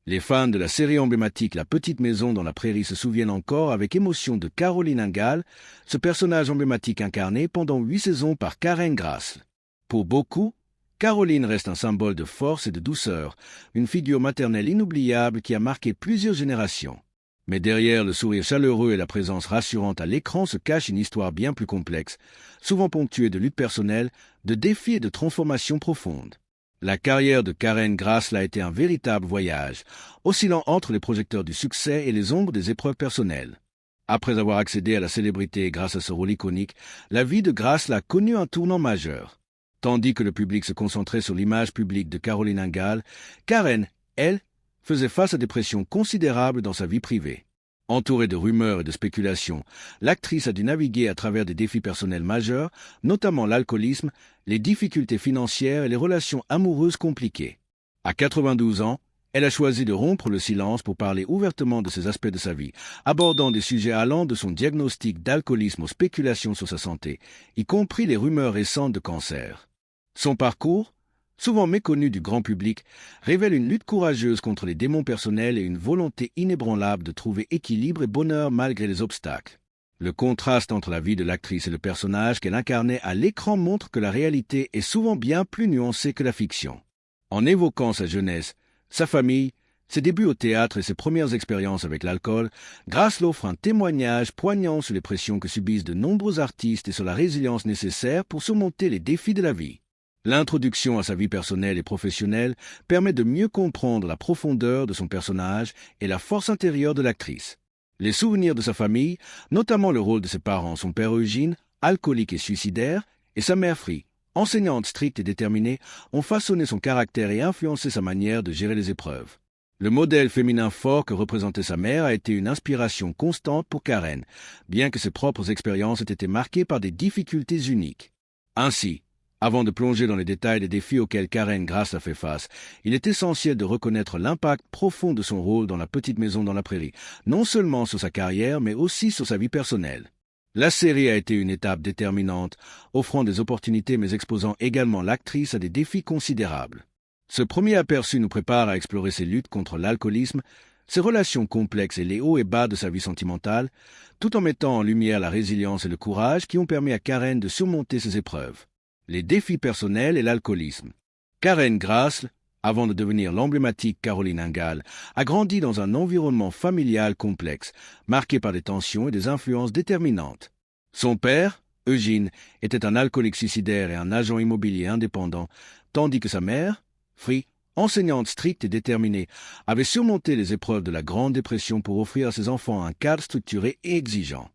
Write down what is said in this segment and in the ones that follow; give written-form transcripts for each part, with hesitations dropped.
Les fans de la série emblématique La Petite Maison dans la Prairie se souviennent encore avec émotion de Caroline Ingalls, ce personnage emblématique incarné pendant 8 saisons par Karen Grassl. Pour beaucoup, Caroline reste un symbole de force et de douceur, une figure maternelle inoubliable qui a marqué plusieurs générations. Mais derrière le sourire chaleureux et la présence rassurante à l'écran se cache une histoire bien plus complexe, souvent ponctuée de luttes personnelles, de défis et de transformations profondes. La carrière de Karen Grassl a été un véritable voyage, oscillant entre les projecteurs du succès et les ombres des épreuves personnelles. Après avoir accédé à la célébrité grâce à ce rôle iconique, la vie de Grassl a connu un tournant majeur. Tandis que le public se concentrait sur l'image publique de Caroline Ingalls, Karen, elle, faisait face à des pressions considérables dans sa vie privée. Entourée de rumeurs et de spéculations, l'actrice a dû naviguer à travers des défis personnels majeurs, notamment l'alcoolisme, les difficultés financières et les relations amoureuses compliquées. À 92 ans, elle a choisi de rompre le silence pour parler ouvertement de ces aspects de sa vie, abordant des sujets allant de son diagnostic d'alcoolisme aux spéculations sur sa santé, y compris les rumeurs récentes de cancer. Son parcours, souvent méconnu du grand public, révèle une lutte courageuse contre les démons personnels et une volonté inébranlable de trouver équilibre et bonheur malgré les obstacles. Le contraste entre la vie de l'actrice et le personnage qu'elle incarnait à l'écran montre que la réalité est souvent bien plus nuancée que la fiction. En évoquant sa jeunesse, sa famille, ses débuts au théâtre et ses premières expériences avec l'alcool, Grassl offre un témoignage poignant sur les pressions que subissent de nombreux artistes et sur la résilience nécessaire pour surmonter les défis de la vie. L'introduction à sa vie personnelle et professionnelle permet de mieux comprendre la profondeur de son personnage et la force intérieure de l'actrice. Les souvenirs de sa famille, notamment le rôle de ses parents, son père Eugene, alcoolique et suicidaire, et sa mère Free, enseignante stricte et déterminée, ont façonné son caractère et influencé sa manière de gérer les épreuves. Le modèle féminin fort que représentait sa mère a été une inspiration constante pour Karen, bien que ses propres expériences aient été marquées par des difficultés uniques. Ainsi, avant de plonger dans les détails des défis auxquels Karen Grassl a fait face, il est essentiel de reconnaître l'impact profond de son rôle dans La Petite Maison dans la Prairie, non seulement sur sa carrière, mais aussi sur sa vie personnelle. La série a été une étape déterminante, offrant des opportunités mais exposant également l'actrice à des défis considérables. Ce premier aperçu nous prépare à explorer ses luttes contre l'alcoolisme, ses relations complexes et les hauts et bas de sa vie sentimentale, tout en mettant en lumière la résilience et le courage qui ont permis à Karen de surmonter ces épreuves. Les défis personnels et l'alcoolisme. Karen Grassl, avant de devenir l'emblématique Caroline Ingalls, a grandi dans un environnement familial complexe, marqué par des tensions et des influences déterminantes. Son père, Eugene, était un alcoolique suicidaire et un agent immobilier indépendant, tandis que sa mère, Free, enseignante stricte et déterminée, avait surmonté les épreuves de la Grande Dépression pour offrir à ses enfants un cadre structuré et exigeant.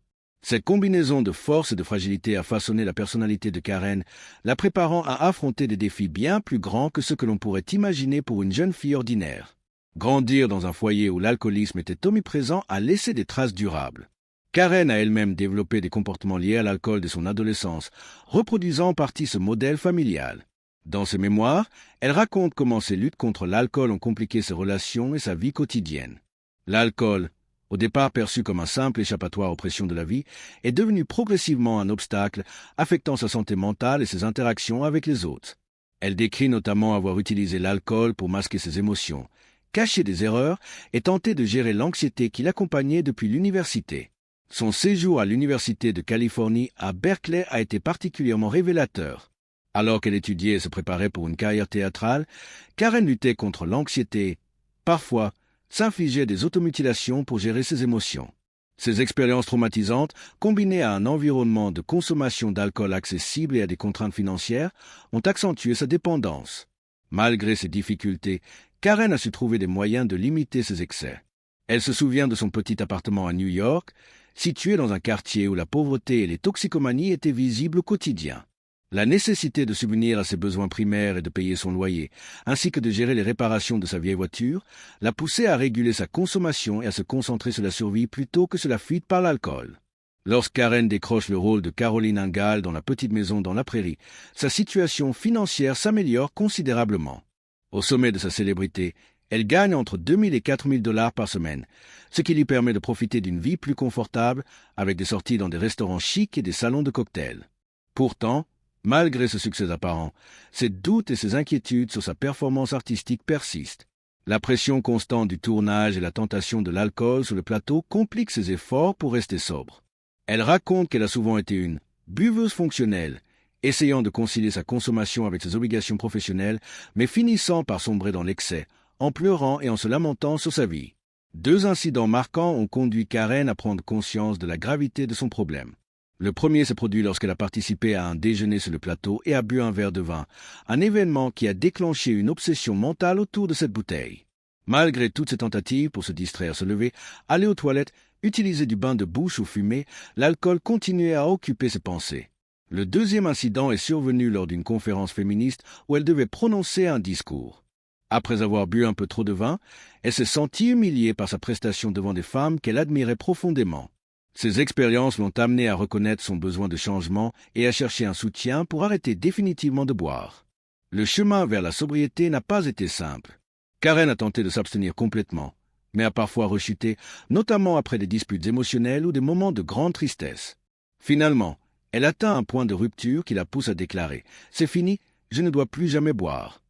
Cette combinaison de force et de fragilité a façonné la personnalité de Karen, la préparant à affronter des défis bien plus grands que ceux que l'on pourrait imaginer pour une jeune fille ordinaire. Grandir dans un foyer où l'alcoolisme était omniprésent a laissé des traces durables. Karen a elle-même développé des comportements liés à l'alcool dès son adolescence, reproduisant en partie ce modèle familial. Dans ses mémoires, elle raconte comment ses luttes contre l'alcool ont compliqué ses relations et sa vie quotidienne. L'alcool, au départ perçu comme un simple échappatoire aux pressions de la vie, est devenu progressivement un obstacle, affectant sa santé mentale et ses interactions avec les autres. Elle décrit notamment avoir utilisé l'alcool pour masquer ses émotions, cacher des erreurs et tenter de gérer l'anxiété qui l'accompagnait depuis l'université. Son séjour à l'Université de Californie à Berkeley a été particulièrement révélateur. Alors qu'elle étudiait et se préparait pour une carrière théâtrale, Karen luttait contre l'anxiété, parfois s'infligeait des automutilations pour gérer ses émotions. Ces expériences traumatisantes, combinées à un environnement de consommation d'alcool accessible et à des contraintes financières, ont accentué sa dépendance. Malgré ces difficultés, Karen a su trouver des moyens de limiter ses excès. Elle se souvient de son petit appartement à New York, situé dans un quartier où la pauvreté et les toxicomanies étaient visibles au quotidien. La nécessité de subvenir à ses besoins primaires et de payer son loyer, ainsi que de gérer les réparations de sa vieille voiture, l'a poussée à réguler sa consommation et à se concentrer sur la survie plutôt que sur la fuite par l'alcool. Lorsque Karen décroche le rôle de Caroline Ingalls dans La Petite Maison dans la Prairie, sa situation financière s'améliore considérablement. Au sommet de sa célébrité, elle gagne entre 2 000 et 4 000 $ par semaine, ce qui lui permet de profiter d'une vie plus confortable avec des sorties dans des restaurants chics et des salons de cocktails. Pourtant, malgré ce succès apparent, ses doutes et ses inquiétudes sur sa performance artistique persistent. La pression constante du tournage et la tentation de l'alcool sur le plateau compliquent ses efforts pour rester sobre. Elle raconte qu'elle a souvent été une buveuse fonctionnelle, essayant de concilier sa consommation avec ses obligations professionnelles, mais finissant par sombrer dans l'excès, en pleurant et en se lamentant sur sa vie. 2 incidents marquants ont conduit Karen à prendre conscience de la gravité de son problème. Le premier s'est produit lorsqu'elle a participé à un déjeuner sur le plateau et a bu un verre de vin, un événement qui a déclenché une obsession mentale autour de cette bouteille. Malgré toutes ses tentatives pour se distraire, se lever, aller aux toilettes, utiliser du bain de bouche ou fumer, l'alcool continuait à occuper ses pensées. Le deuxième incident est survenu lors d'une conférence féministe où elle devait prononcer un discours. Après avoir bu un peu trop de vin, elle s'est sentie humiliée par sa prestation devant des femmes qu'elle admirait profondément. Ces expériences l'ont amenée à reconnaître son besoin de changement et à chercher un soutien pour arrêter définitivement de boire. Le chemin vers la sobriété n'a pas été simple. Karen a tenté de s'abstenir complètement, mais a parfois rechuté, notamment après des disputes émotionnelles ou des moments de grande tristesse. Finalement, elle atteint un point de rupture qui la pousse à déclarer « C'est fini, je ne dois plus jamais boire ».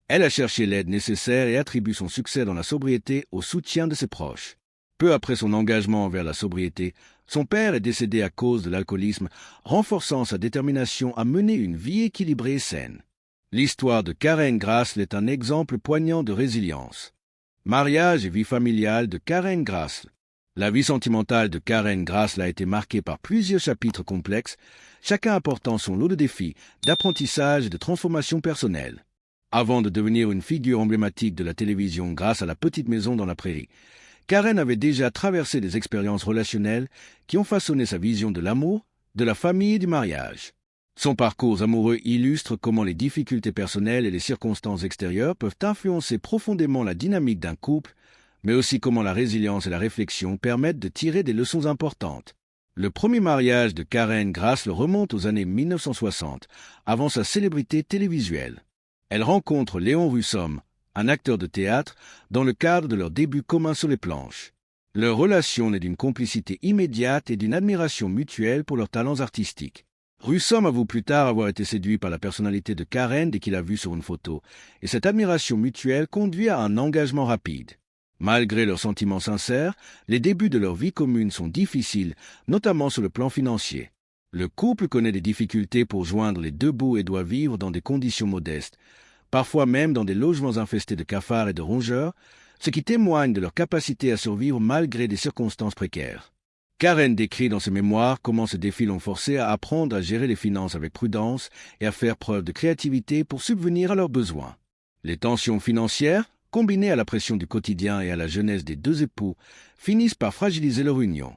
Elle a cherché l'aide nécessaire et attribue son succès dans la sobriété au soutien de ses proches. Peu après son engagement envers la sobriété, son père est décédé à cause de l'alcoolisme, renforçant sa détermination à mener une vie équilibrée et saine. L'histoire de Karen Grassl est un exemple poignant de résilience. Mariage et vie familiale de Karen Grassl. La vie sentimentale de Karen Grassl a été marquée par plusieurs chapitres complexes, chacun apportant son lot de défis, d'apprentissage et de transformation personnelle. Avant de devenir une figure emblématique de la télévision grâce à La Petite Maison dans la Prairie, Karen avait déjà traversé des expériences relationnelles qui ont façonné sa vision de l'amour, de la famille et du mariage. Son parcours amoureux illustre comment les difficultés personnelles et les circonstances extérieures peuvent influencer profondément la dynamique d'un couple, mais aussi comment la résilience et la réflexion permettent de tirer des leçons importantes. Le premier mariage de Karen Grassl remonte aux années 1960, avant sa célébrité télévisuelle. Elle rencontre Léon Russom, un acteur de théâtre, dans le cadre de leur début commun sur les planches. Leur relation naît d'une complicité immédiate et d'une admiration mutuelle pour leurs talents artistiques. Russom avoue plus tard avoir été séduit par la personnalité de Karen dès qu'il l'a vue sur une photo, et cette admiration mutuelle conduit à un engagement rapide. Malgré leurs sentiments sincères, les débuts de leur vie commune sont difficiles, notamment sur le plan financier. Le couple connaît des difficultés pour joindre les deux bouts et doit vivre dans des conditions modestes, parfois même dans des logements infestés de cafards et de rongeurs, ce qui témoigne de leur capacité à survivre malgré des circonstances précaires. Karen décrit dans ses mémoires comment ces défis l'ont forcé à apprendre à gérer les finances avec prudence et à faire preuve de créativité pour subvenir à leurs besoins. Les tensions financières, combinées à la pression du quotidien et à la jeunesse des deux époux, finissent par fragiliser leur union.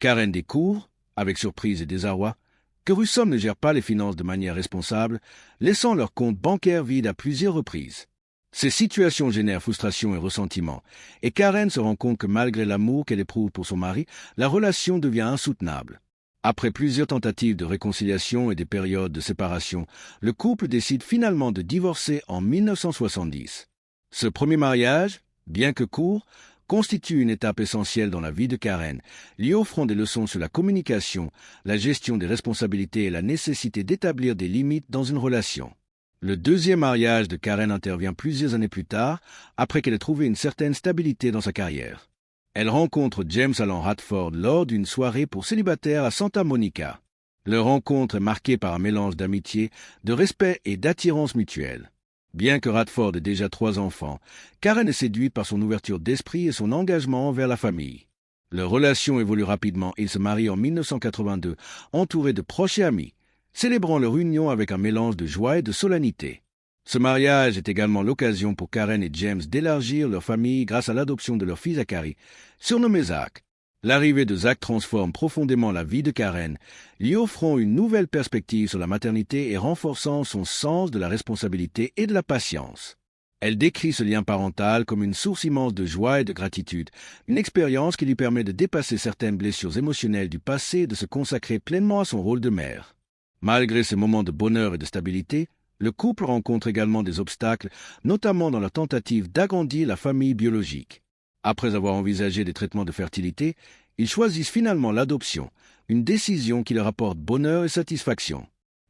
Karen découvre, avec surprise et désarroi, que Russom ne gère pas les finances de manière responsable, laissant leur compte bancaire vide à plusieurs reprises. Ces situations génèrent frustration et ressentiment, et Karen se rend compte que malgré l'amour qu'elle éprouve pour son mari, la relation devient insoutenable. Après plusieurs tentatives de réconciliation et des périodes de séparation, le couple décide finalement de divorcer en 1970. Ce premier mariage, bien que court, constitue une étape essentielle dans la vie de Karen, lui offrant des leçons sur la communication, la gestion des responsabilités et la nécessité d'établir des limites dans une relation. Le deuxième mariage de Karen intervient plusieurs années plus tard, après qu'elle ait trouvé une certaine stabilité dans sa carrière. Elle rencontre James Alan Radford lors d'une soirée pour célibataires à Santa Monica. Leur rencontre est marquée par un mélange d'amitié, de respect et d'attirance mutuelle. Bien que Radford ait déjà 3 enfants, Karen est séduite par son ouverture d'esprit et son engagement envers la famille. Leur relation évolue rapidement et ils se marient en 1982, entourés de proches et amis, célébrant leur union avec un mélange de joie et de solennité. Ce mariage est également l'occasion pour Karen et James d'élargir leur famille grâce à l'adoption de leur fils Zachary, surnommé Zach. L'arrivée de Zach transforme profondément la vie de Karen, lui offrant une nouvelle perspective sur la maternité et renforçant son sens de la responsabilité et de la patience. Elle décrit ce lien parental comme une source immense de joie et de gratitude, une expérience qui lui permet de dépasser certaines blessures émotionnelles du passé et de se consacrer pleinement à son rôle de mère. Malgré ces moments de bonheur et de stabilité, le couple rencontre également des obstacles, notamment dans la tentative d'agrandir la famille biologique. Après avoir envisagé des traitements de fertilité, ils choisissent finalement l'adoption, une décision qui leur apporte bonheur et satisfaction.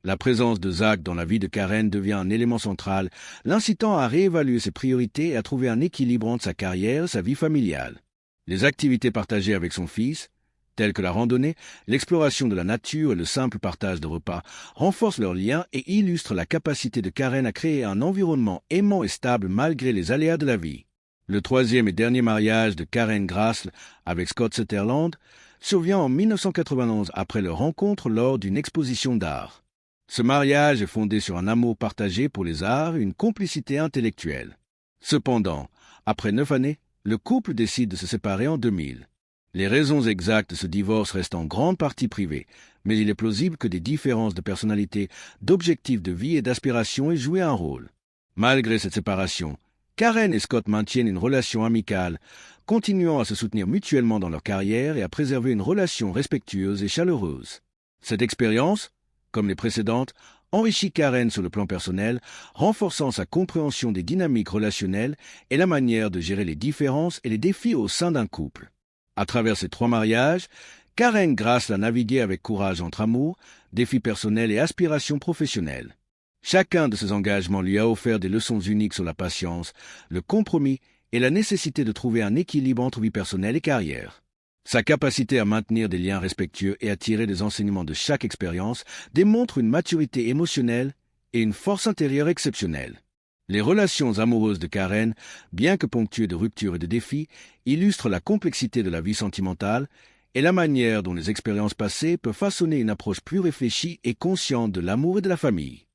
La présence de Zach dans la vie de Karen devient un élément central, l'incitant à réévaluer ses priorités et à trouver un équilibre entre sa carrière et sa vie familiale. Les activités partagées avec son fils, telles que la randonnée, l'exploration de la nature et le simple partage de repas, renforcent leurs liens et illustrent la capacité de Karen à créer un environnement aimant et stable malgré les aléas de la vie. Le troisième et dernier mariage de Karen Grassl avec Scott Sutherland survient en 1991 après leur rencontre lors d'une exposition d'art. Ce mariage est fondé sur un amour partagé pour les arts et une complicité intellectuelle. Cependant, après 9 années, le couple décide de se séparer en 2000. Les raisons exactes de ce divorce restent en grande partie privées, mais il est plausible que des différences de personnalité, d'objectifs de vie et d'aspiration aient joué un rôle. Malgré cette séparation, Karen et Scott maintiennent une relation amicale, continuant à se soutenir mutuellement dans leur carrière et à préserver une relation respectueuse et chaleureuse. Cette expérience, comme les précédentes, enrichit Karen sur le plan personnel, renforçant sa compréhension des dynamiques relationnelles et la manière de gérer les différences et les défis au sein d'un couple. À travers ces 3 mariages, Karen Grassl a navigué avec courage entre amour, défis personnels et aspirations professionnelles. Chacun de ces engagements lui a offert des leçons uniques sur la patience, le compromis et la nécessité de trouver un équilibre entre vie personnelle et carrière. Sa capacité à maintenir des liens respectueux et à tirer des enseignements de chaque expérience démontre une maturité émotionnelle et une force intérieure exceptionnelle. Les relations amoureuses de Karen, bien que ponctuées de ruptures et de défis, illustrent la complexité de la vie sentimentale et la manière dont les expériences passées peuvent façonner une approche plus réfléchie et consciente de l'amour et de la famille.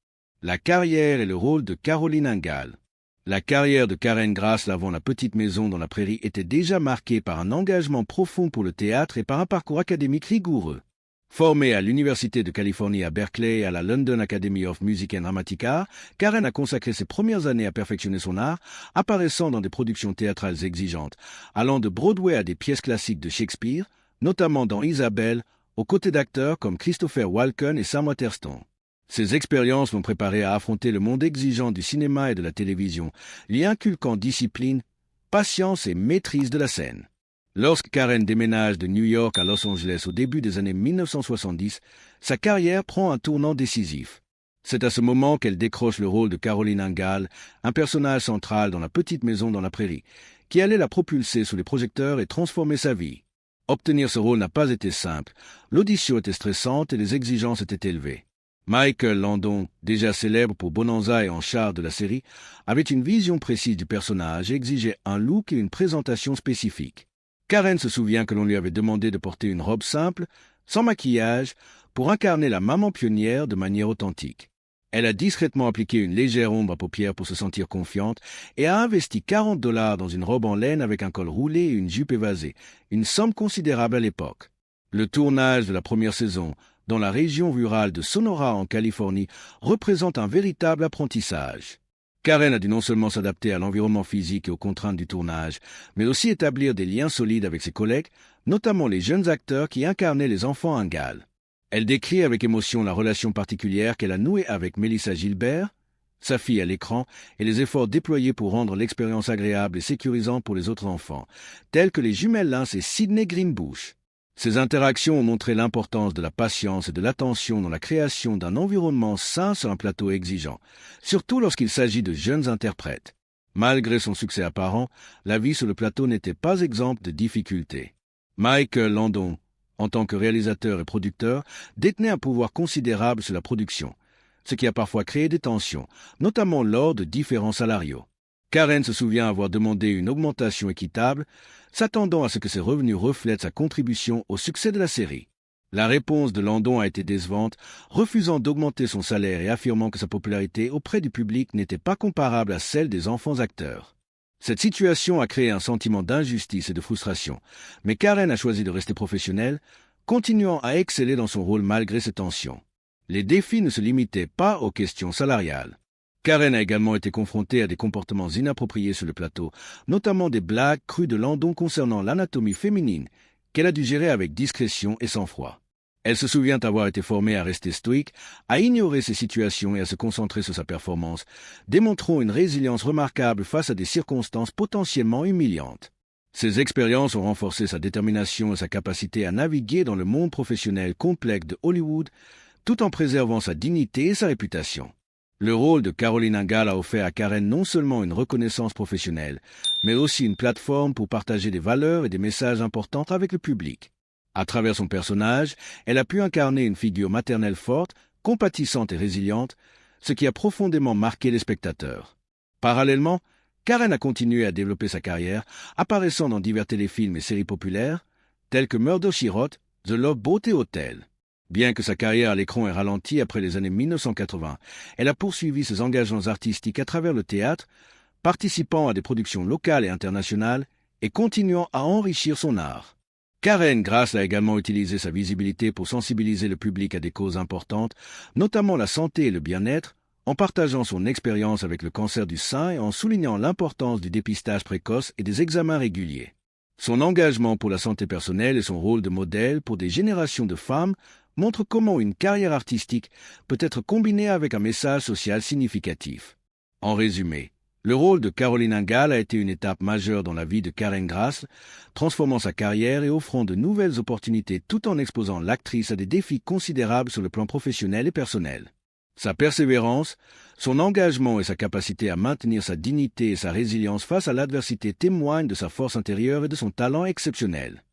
La carrière et le rôle de Caroline Ingalls. La carrière de Karen Grassl avant la petite maison dans la prairie était déjà marquée par un engagement profond pour le théâtre et par un parcours académique rigoureux. Formée à l'Université de Californie à Berkeley et à la London Academy of Music and Dramatic Art, Karen a consacré ses premières années à perfectionner son art, apparaissant dans des productions théâtrales exigeantes, allant de Broadway à des pièces classiques de Shakespeare, notamment dans Isabelle, aux côtés d'acteurs comme Christopher Walken et Sam Waterston. Ces expériences l'ont préparé à affronter le monde exigeant du cinéma et de la télévision, lui inculquant discipline, patience et maîtrise de la scène. Lorsque Karen déménage de New York à Los Angeles au début des années 1970, sa carrière prend un tournant décisif. C'est à ce moment qu'elle décroche le rôle de Caroline Ingalls, un personnage central dans la petite maison dans la prairie, qui allait la propulser sous les projecteurs et transformer sa vie. Obtenir ce rôle n'a pas été simple, l'audition était stressante et les exigences étaient élevées. Michael Landon, déjà célèbre pour Bonanza et en char de la série, avait une vision précise du personnage et exigeait un look et une présentation spécifiques. Karen se souvient que l'on lui avait demandé de porter une robe simple, sans maquillage, pour incarner la maman pionnière de manière authentique. Elle a discrètement appliqué une légère ombre à paupières pour se sentir confiante et a investi $40 dans une robe en laine avec un col roulé et une jupe évasée, une somme considérable à l'époque. Le tournage de la première saison, dans la région rurale de Sonora en Californie, représente un véritable apprentissage. Karen a dû non seulement s'adapter à l'environnement physique et aux contraintes du tournage, mais aussi établir des liens solides avec ses collègues, notamment les jeunes acteurs qui incarnaient les enfants Ingalls. Elle décrit avec émotion la relation particulière qu'elle a nouée avec Melissa Gilbert, sa fille à l'écran, et les efforts déployés pour rendre l'expérience agréable et sécurisante pour les autres enfants, tels que les jumelles Lynch et Sydney Greenbush. Ces interactions ont montré l'importance de la patience et de l'attention dans la création d'un environnement sain sur un plateau exigeant, surtout lorsqu'il s'agit de jeunes interprètes. Malgré son succès apparent, la vie sur le plateau n'était pas exempte de difficultés. Michael Landon, en tant que réalisateur et producteur, détenait un pouvoir considérable sur la production, ce qui a parfois créé des tensions, notamment lors de différends salariaux. Karen se souvient avoir demandé une augmentation équitable, s'attendant à ce que ses revenus reflètent sa contribution au succès de la série. La réponse de Landon a été décevante, refusant d'augmenter son salaire et affirmant que sa popularité auprès du public n'était pas comparable à celle des enfants acteurs. Cette situation a créé un sentiment d'injustice et de frustration, mais Karen a choisi de rester professionnelle, continuant à exceller dans son rôle malgré ces tensions. Les défis ne se limitaient pas aux questions salariales. Karen a également été confrontée à des comportements inappropriés sur le plateau, notamment des blagues crues de Landon concernant l'anatomie féminine, qu'elle a dû gérer avec discrétion et sang-froid. Elle se souvient avoir été formée à rester stoïque, à ignorer ces situations et à se concentrer sur sa performance, démontrant une résilience remarquable face à des circonstances potentiellement humiliantes. Ces expériences ont renforcé sa détermination et sa capacité à naviguer dans le monde professionnel complexe de Hollywood, tout en préservant sa dignité et sa réputation. Le rôle de Caroline Ingalls a offert à Karen non seulement une reconnaissance professionnelle, mais aussi une plateforme pour partager des valeurs et des messages importants avec le public. À travers son personnage, elle a pu incarner une figure maternelle forte, compatissante et résiliente, ce qui a profondément marqué les spectateurs. Parallèlement, Karen a continué à développer sa carrière, apparaissant dans divers téléfilms et séries populaires, tels que Murder, She Wrote, The Love Boat et Hotel. Bien que sa carrière à l'écran ait ralenti après les années 1980, elle a poursuivi ses engagements artistiques à travers le théâtre, participant à des productions locales et internationales et continuant à enrichir son art. Karen Grass a également utilisé sa visibilité pour sensibiliser le public à des causes importantes, notamment la santé et le bien-être, en partageant son expérience avec le cancer du sein et en soulignant l'importance du dépistage précoce et des examens réguliers. Son engagement pour la santé personnelle et son rôle de modèle pour des générations de femmes montrent comment une carrière artistique peut être combinée avec un message social significatif. En résumé, le rôle de Caroline Ingalls a été une étape majeure dans la vie de Karen Grass, transformant sa carrière et offrant de nouvelles opportunités tout en exposant l'actrice à des défis considérables sur le plan professionnel et personnel. Sa persévérance, son engagement et sa capacité à maintenir sa dignité et sa résilience face à l'adversité témoignent de sa force intérieure et de son talent exceptionnel.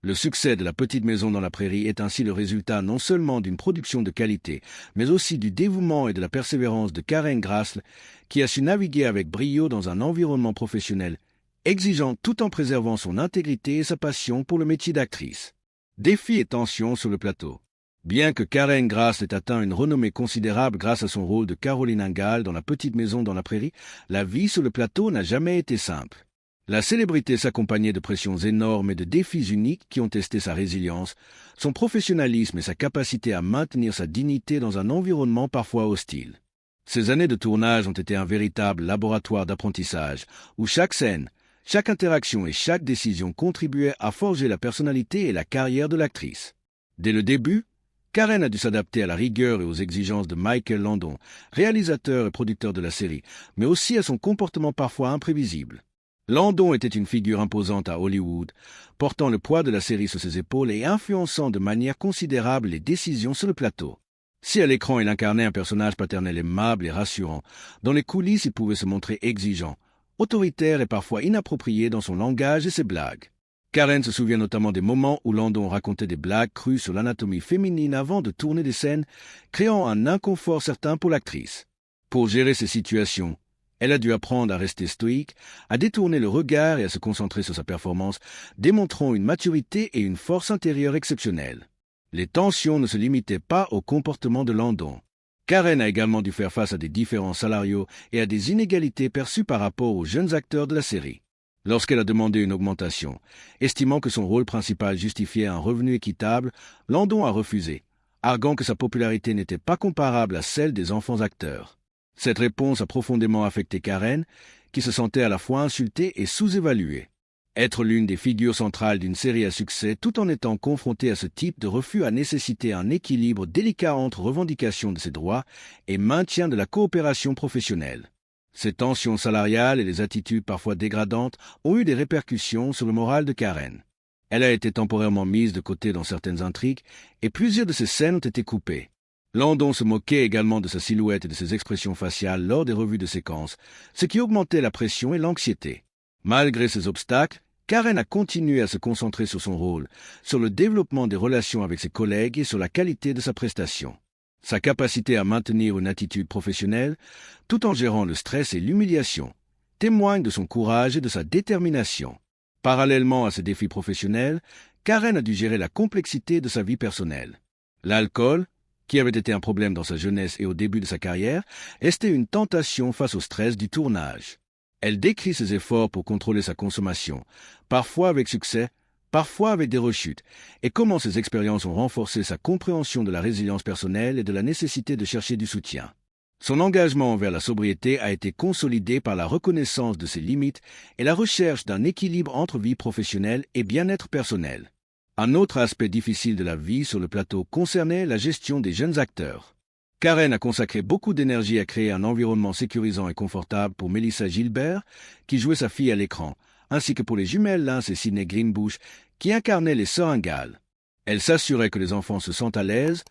Le succès de La Petite Maison dans la Prairie est ainsi le résultat non seulement d'une production de qualité, mais aussi du dévouement et de la persévérance de Karen Grass, qui a su naviguer avec brio dans un environnement professionnel exigeant tout en préservant son intégrité et sa passion pour le métier d'actrice. Défis et tensions sur le plateau. Bien que Karen Grass ait atteint une renommée considérable grâce à son rôle de Caroline Ingalls dans La Petite Maison dans la Prairie, la vie sur le plateau n'a jamais été simple. La célébrité s'accompagnait de pressions énormes et de défis uniques qui ont testé sa résilience, son professionnalisme et sa capacité à maintenir sa dignité dans un environnement parfois hostile. Ces années de tournage ont été un véritable laboratoire d'apprentissage, où chaque scène, chaque interaction et chaque décision contribuaient à forger la personnalité et la carrière de l'actrice. Dès le début, Karen a dû s'adapter à la rigueur et aux exigences de Michael Landon, réalisateur et producteur de la série, mais aussi à son comportement parfois imprévisible. Landon était une figure imposante à Hollywood, portant le poids de la série sur ses épaules et influençant de manière considérable les décisions sur le plateau. Si à l'écran il incarnait un personnage paternel aimable et rassurant, dans les coulisses il pouvait se montrer exigeant, autoritaire et parfois inapproprié dans son langage et ses blagues. Karen se souvient notamment des moments où Landon racontait des blagues crues sur l'anatomie féminine avant de tourner des scènes, créant un inconfort certain pour l'actrice. Pour gérer ces situations, elle a dû apprendre à rester stoïque, à détourner le regard et à se concentrer sur sa performance, démontrant une maturité et une force intérieure exceptionnelles. Les tensions ne se limitaient pas au comportement de Landon. Karen a également dû faire face à des différends salariaux et à des inégalités perçues par rapport aux jeunes acteurs de la série. Lorsqu'elle a demandé une augmentation, estimant que son rôle principal justifiait un revenu équitable, Landon a refusé, arguant que sa popularité n'était pas comparable à celle des enfants acteurs. Cette réponse a profondément affecté Karen, qui se sentait à la fois insultée et sous-évaluée. Être l'une des figures centrales d'une série à succès tout en étant confrontée à ce type de refus a nécessité un équilibre délicat entre revendication de ses droits et maintien de la coopération professionnelle. Ces tensions salariales et les attitudes parfois dégradantes ont eu des répercussions sur le moral de Karen. Elle a été temporairement mise de côté dans certaines intrigues et plusieurs de ses scènes ont été coupées. Landon se moquait également de sa silhouette et de ses expressions faciales lors des revues de séquences, ce qui augmentait la pression et l'anxiété. Malgré ces obstacles, Karen a continué à se concentrer sur son rôle, sur le développement des relations avec ses collègues et sur la qualité de sa prestation. Sa capacité à maintenir une attitude professionnelle, tout en gérant le stress et l'humiliation, témoigne de son courage et de sa détermination. Parallèlement à ses défis professionnels, Karen a dû gérer la complexité de sa vie personnelle. L'alcool, qui avait été un problème dans sa jeunesse et au début de sa carrière, restait une tentation face au stress du tournage. Elle décrit ses efforts pour contrôler sa consommation, parfois avec succès, parfois avec des rechutes, et comment ces expériences ont renforcé sa compréhension de la résilience personnelle et de la nécessité de chercher du soutien. Son engagement envers la sobriété a été consolidé par la reconnaissance de ses limites et la recherche d'un équilibre entre vie professionnelle et bien-être personnel. Un autre aspect difficile de la vie sur le plateau concernait la gestion des jeunes acteurs. Karen a consacré beaucoup d'énergie à créer un environnement sécurisant et confortable pour Melissa Gilbert, qui jouait sa fille à l'écran, ainsi que pour les jumelles Lance et Sydney Greenbush, qui incarnaient les sœurs Ingalls. Elle s'assurait que les enfants se sentent à l'aise,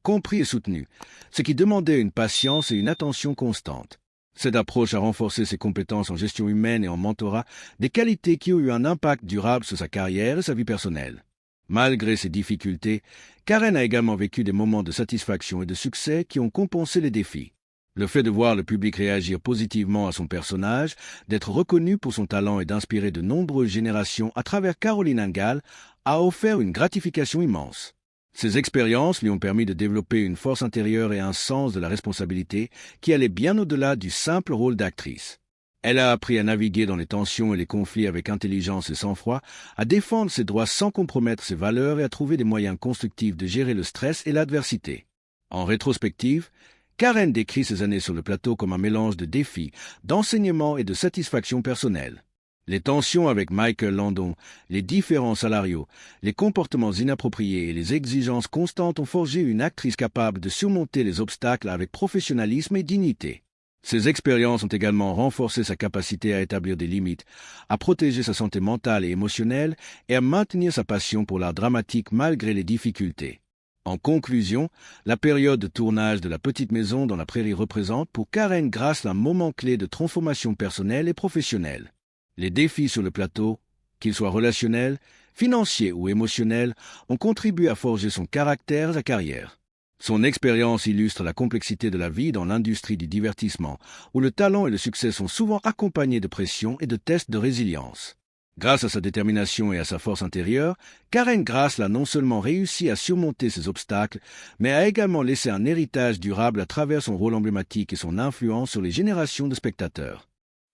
compris et soutenu, ce qui demandait une patience et une attention constante. Cette approche a renforcé ses compétences en gestion humaine et en mentorat, des qualités qui ont eu un impact durable sur sa carrière et sa vie personnelle. Malgré ces difficultés, Karen a également vécu des moments de satisfaction et de succès qui ont compensé les défis. Le fait de voir le public réagir positivement à son personnage, d'être reconnu pour son talent et d'inspirer de nombreuses générations à travers Caroline Ingalls a offert une gratification immense. Ces expériences lui ont permis de développer une force intérieure et un sens de la responsabilité qui allait bien au-delà du simple rôle d'actrice. Elle a appris à naviguer dans les tensions et les conflits avec intelligence et sang-froid, à défendre ses droits sans compromettre ses valeurs et à trouver des moyens constructifs de gérer le stress et l'adversité. En rétrospective, Karen décrit ses années sur le plateau comme un mélange de défis, d'enseignement et de satisfaction personnelle. Les tensions avec Michael Landon, les différends salariaux, les comportements inappropriés et les exigences constantes ont forgé une actrice capable de surmonter les obstacles avec professionnalisme et dignité. Ces expériences ont également renforcé sa capacité à établir des limites, à protéger sa santé mentale et émotionnelle et à maintenir sa passion pour l'art dramatique malgré les difficultés. En conclusion, la période de tournage de La Petite Maison dans la Prairie représente pour Karen Grass un moment clé de transformation personnelle et professionnelle. Les défis sur le plateau, qu'ils soient relationnels, financiers ou émotionnels, ont contribué à forger son caractère et sa carrière. Son expérience illustre la complexité de la vie dans l'industrie du divertissement, où le talent et le succès sont souvent accompagnés de pression et de tests de résilience. Grâce à sa détermination et à sa force intérieure, Karen Grass a non seulement réussi à surmonter ces obstacles, mais a également laissé un héritage durable à travers son rôle emblématique et son influence sur les générations de spectateurs.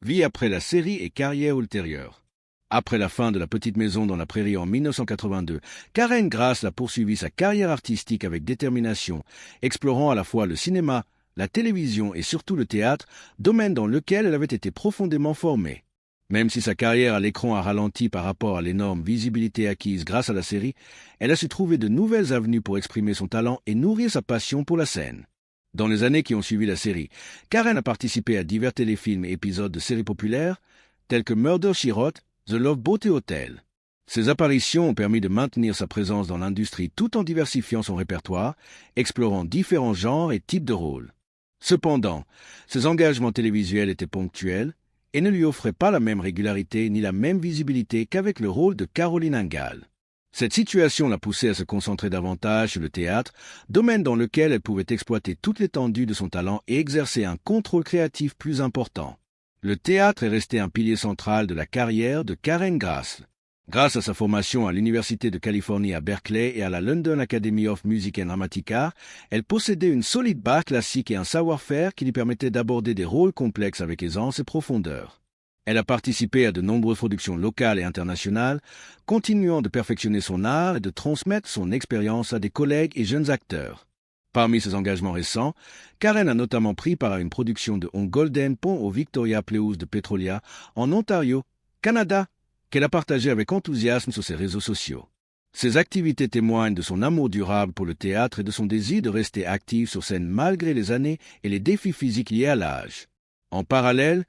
Vie après la série et carrière ultérieure. Après la fin de La Petite Maison dans la Prairie en 1982, Karen Grass a poursuivi sa carrière artistique avec détermination, explorant à la fois le cinéma, la télévision et surtout le théâtre, domaine dans lequel elle avait été profondément formée. Même si sa carrière à l'écran a ralenti par rapport à l'énorme visibilité acquise grâce à la série, elle a su trouver de nouvelles avenues pour exprimer son talent et nourrir sa passion pour la scène. Dans les années qui ont suivi la série, Karen a participé à divers téléfilms et épisodes de séries populaires, tels que Murder, She Wrote, The Love Boat et Hotel. Ces apparitions ont permis de maintenir sa présence dans l'industrie tout en diversifiant son répertoire, explorant différents genres et types de rôles. Cependant, ses engagements télévisuels étaient ponctuels et ne lui offraient pas la même régularité ni la même visibilité qu'avec le rôle de Caroline Ingalls. Cette situation l'a poussée à se concentrer davantage sur le théâtre, domaine dans lequel elle pouvait exploiter toute l'étendue de son talent et exercer un contrôle créatif plus important. Le théâtre est resté un pilier central de la carrière de Karen Grass. Grâce à sa formation à l'Université de Californie à Berkeley et à la London Academy of Music and Dramatic Art, elle possédait une solide base classique et un savoir-faire qui lui permettait d'aborder des rôles complexes avec aisance et profondeur. Elle a participé à de nombreuses productions locales et internationales, continuant de perfectionner son art et de transmettre son expérience à des collègues et jeunes acteurs. Parmi ses engagements récents, Karen a notamment pris part à une production de On Golden Pond au Victoria Playhouse de Petrolia, en Ontario, Canada, qu'elle a partagé avec enthousiasme sur ses réseaux sociaux. Ces activités témoignent de son amour durable pour le théâtre et de son désir de rester active sur scène malgré les années et les défis physiques liés à l'âge. En parallèle,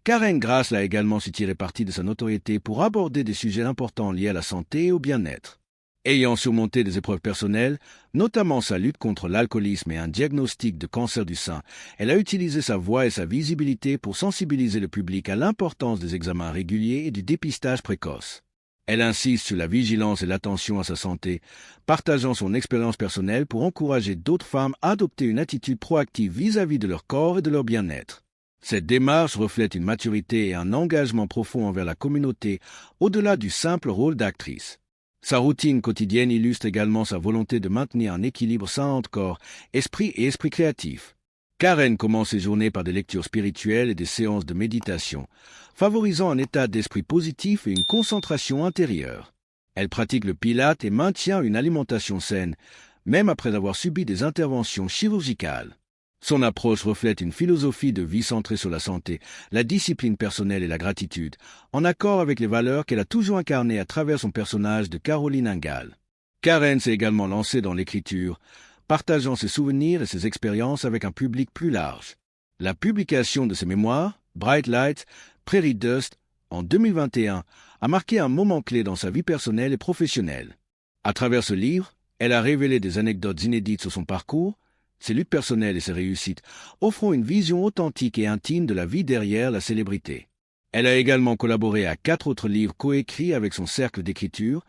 Karen Grass a également su tirer parti de sa notoriété pour aborder des sujets importants liés à la santé et au bien-être. Ayant surmonté des épreuves personnelles, notamment sa lutte contre l'alcoolisme et un diagnostic de cancer du sein, elle a utilisé sa voix et sa visibilité pour sensibiliser le public à l'importance des examens réguliers et du dépistage précoce. Elle insiste sur la vigilance et l'attention à sa santé, partageant son expérience personnelle pour encourager d'autres femmes à adopter une attitude proactive vis-à-vis de leur corps et de leur bien-être. Cette démarche reflète une maturité et un engagement profond envers la communauté, au-delà du simple rôle d'actrice. Sa routine quotidienne illustre également sa volonté de maintenir un équilibre sain entre corps, esprit et esprit créatif. Karen commence ses journées par des lectures spirituelles et des séances de méditation, favorisant un état d'esprit positif et une concentration intérieure. Elle pratique le pilate et maintient une alimentation saine, même après avoir subi des interventions chirurgicales. Son approche reflète une philosophie de vie centrée sur la santé, la discipline personnelle et la gratitude, en accord avec les valeurs qu'elle a toujours incarnées à travers son personnage de Caroline Ingalls. Karen s'est également lancée dans l'écriture, partageant ses souvenirs et ses expériences avec un public plus large. La publication de ses mémoires, Bright Lights, Prairie Dust, en 2021, a marqué un moment clé dans sa vie personnelle et professionnelle. À travers ce livre, Elle a révélé des anecdotes inédites sur son parcours, ses luttes personnelles et ses réussites, offrant une vision authentique et intime de la vie derrière la célébrité. Elle a également collaboré à 4 autres livres coécrits avec son cercle d'écriture,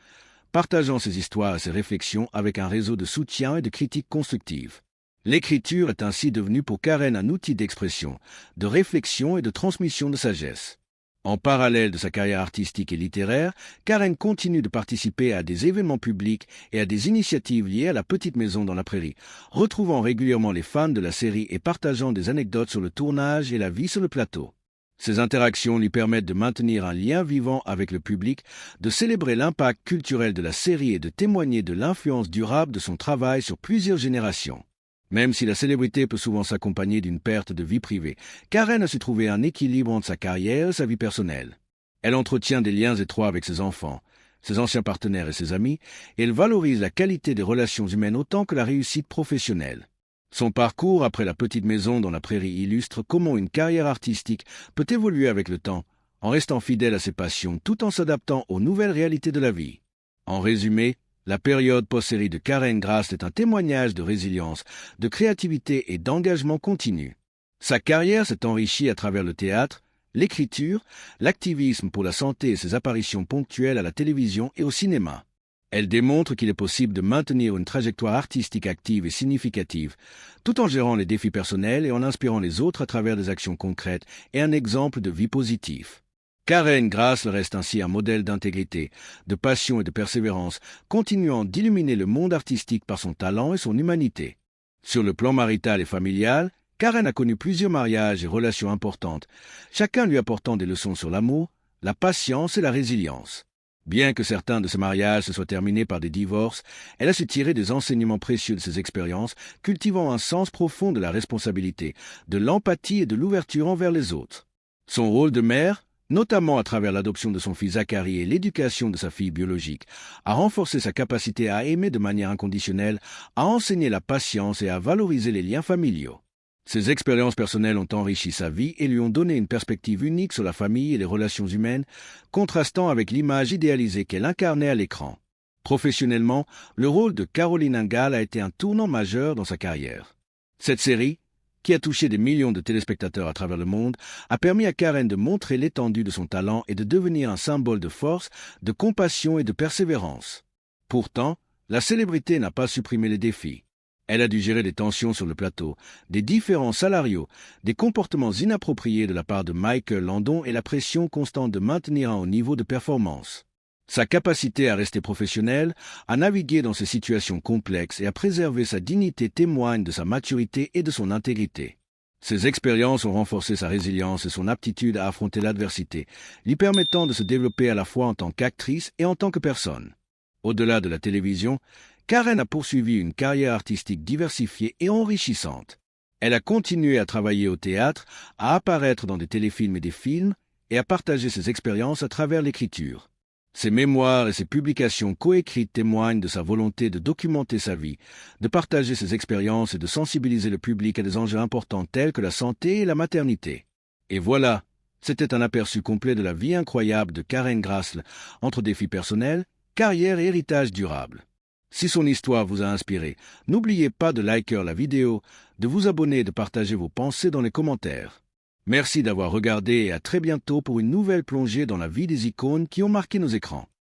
partageant ses histoires et ses réflexions avec un réseau de soutien et de critiques constructives. L'écriture est ainsi devenue pour Karen un outil d'expression, de réflexion et de transmission de sagesse. En parallèle de sa carrière artistique et littéraire, Karen continue de participer à des événements publics et à des initiatives liées à la petite maison dans la prairie, retrouvant régulièrement les fans de la série et partageant des anecdotes sur le tournage et la vie sur le plateau. Ces interactions lui permettent de maintenir un lien vivant avec le public, de célébrer l'impact culturel de la série et de témoigner de l'influence durable de son travail sur plusieurs générations. Même si la célébrité peut souvent s'accompagner d'une perte de vie privée, Karen a su trouver un équilibre entre sa carrière et sa vie personnelle. Elle entretient des liens étroits avec ses enfants, ses anciens partenaires et ses amis, et elle valorise la qualité des relations humaines autant que la réussite professionnelle. Son parcours après la petite maison dans la prairie illustre comment une carrière artistique peut évoluer avec le temps, en restant fidèle à ses passions tout en s'adaptant aux nouvelles réalités de la vie. En résumé, la période post-série de Karen Grass est un témoignage de résilience, de créativité et d'engagement continu. Sa carrière s'est enrichie à travers le théâtre, l'écriture, l'activisme pour la santé et ses apparitions ponctuelles à la télévision et au cinéma. Elle démontre qu'il est possible de maintenir une trajectoire artistique active et significative, tout en gérant les défis personnels et en inspirant les autres à travers des actions concrètes et un exemple de vie positive. Karen Grass reste ainsi un modèle d'intégrité, de passion et de persévérance, continuant d'illuminer le monde artistique par son talent et son humanité. Sur le plan marital et familial, Karen a connu plusieurs mariages et relations importantes, chacun lui apportant des leçons sur l'amour, la patience et la résilience. Bien que certains de ces mariages se soient terminés par des divorces, elle a su tirer des enseignements précieux de ces expériences, cultivant un sens profond de la responsabilité, de l'empathie et de l'ouverture envers les autres. Son rôle de mère, notamment à travers l'adoption de son fils Zachary et l'éducation de sa fille biologique, a renforcé sa capacité à aimer de manière inconditionnelle, à enseigner la patience et à valoriser les liens familiaux. Ces expériences personnelles ont enrichi sa vie et lui ont donné une perspective unique sur la famille et les relations humaines, contrastant avec l'image idéalisée qu'elle incarnait à l'écran. Professionnellement, le rôle de Caroline Ingalls a été un tournant majeur dans sa carrière. Cette série, qui a touché des millions de téléspectateurs à travers le monde, a permis à Karen de montrer l'étendue de son talent et de devenir un symbole de force, de compassion et de persévérance. Pourtant, la célébrité n'a pas supprimé les défis. Elle a dû gérer des tensions sur le plateau, des différends salariaux, des comportements inappropriés de la part de Michael Landon et la pression constante de maintenir un haut niveau de performance. Sa capacité à rester professionnelle, à naviguer dans ces situations complexes et à préserver sa dignité témoigne de sa maturité et de son intégrité. Ces expériences ont renforcé sa résilience et son aptitude à affronter l'adversité, lui permettant de se développer à la fois en tant qu'actrice et en tant que personne. Au-delà de la télévision, Karen a poursuivi une carrière artistique diversifiée et enrichissante. Elle a continué à travailler au théâtre, à apparaître dans des téléfilms et des films, et à partager ses expériences à travers l'écriture. Ses mémoires et ses publications coécrites témoignent de sa volonté de documenter sa vie, de partager ses expériences et de sensibiliser le public à des enjeux importants tels que la santé et la maternité. Et voilà, c'était un aperçu complet de la vie incroyable de Karen Grass entre défis personnels, carrière et héritage durable. Si son histoire vous a inspiré, n'oubliez pas de liker la vidéo, de vous abonner et de partager vos pensées dans les commentaires. Merci d'avoir regardé et à très bientôt pour une nouvelle plongée dans la vie des icônes qui ont marqué nos écrans.